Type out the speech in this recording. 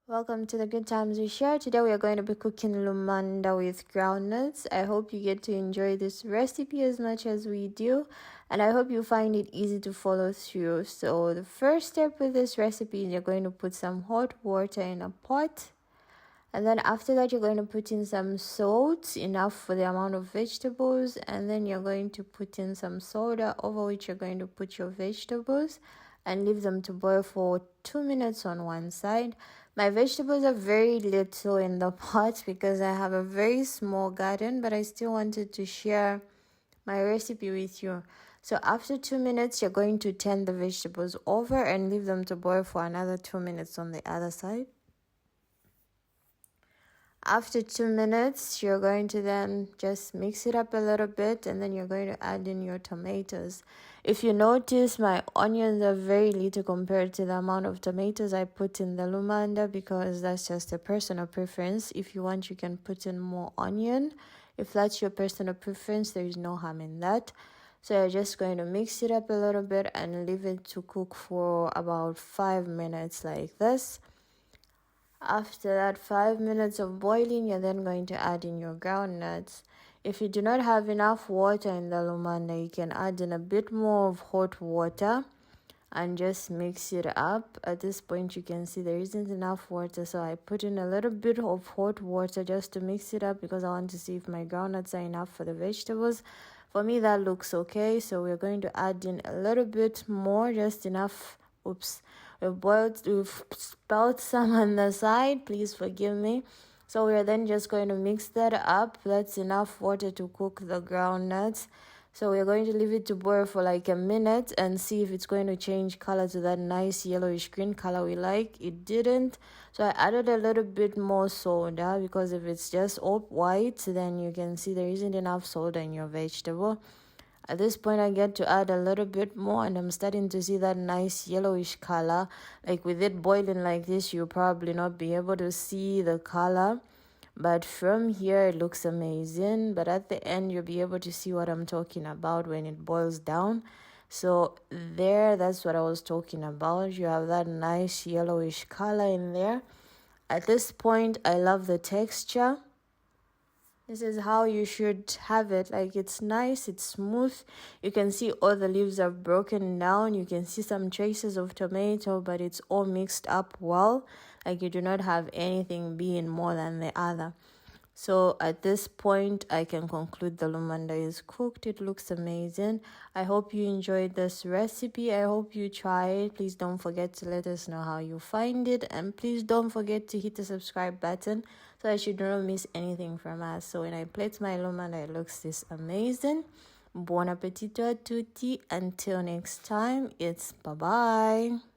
Welcome to the Good Times We Share. Today we are going to be cooking Lumanda with groundnuts. I hope you get to enjoy this recipe as much as we do, and I hope you find it easy to follow through. So the first step with this recipe is you're going to put some hot water in a pot, and then after that you're going to put in some salt, enough for the amount of vegetables, and then you're going to put in some soda over which you're going to put your vegetables and leave them to boil for 2 minutes on one side. My vegetables are very little in the pot because I have a very small garden, but I still wanted to share my recipe with you. So after 2 minutes, you're going to turn the vegetables over and leave them to boil for another 2 minutes on the other side. After 2 minutes, you're going to then just mix it up a little bit, and then you're going to add in your tomatoes. If you notice, my onions are very little compared to the amount of tomatoes I put in the Lumanda, because that's just a personal preference. If you want, you can put in more onion. If that's your personal preference, there is no harm in that. So you're just going to mix it up a little bit and leave it to cook for about 5 minutes like this. After that 5 minutes of boiling, you're then going to add in your groundnuts. If you do not have enough water in the Lumanda, you can add in a bit more of hot water and just mix it up. At this point, you can see there isn't enough water, so I put in a little bit of hot water just to mix it up because I want to see if my groundnuts are enough for the vegetables. For me, that looks okay, so we're going to add in a little bit more, just enough. We've spilled some on the side, please forgive me. So we're then just going to mix that up. That's enough water to cook the groundnuts. So we're going to leave it to boil for like a minute and see if it's going to change color to that nice yellowish green color we like. It didn't, so I added a little bit more soda, because if it's just all white, then you can see there isn't enough soda in your vegetable. At this point, I get to add a little bit more, and I'm starting to see that nice yellowish color. Like with it boiling like this, you'll probably not be able to see the color, but from here it looks amazing. But at the end, you'll be able to see what I'm talking about when it boils down. So there, that's what I was talking about. You have that nice yellowish color in there. At this point, I love the texture. This is how you should have it. Like, it's nice, it's smooth. You can see all the leaves are broken down. You can see some traces of tomato, but it's all mixed up well. Like, you do not have anything being more than the other. So at this point, I can conclude the Lumanda is cooked. It looks amazing. I hope you enjoyed this recipe. I hope you try it. Please don't forget to let us know how you find it. And please don't forget to hit the subscribe button so that you don't miss anything from us. So when I plate my Lumanda, it looks this amazing. Buon appetito a tutti. Until next time, it's bye-bye.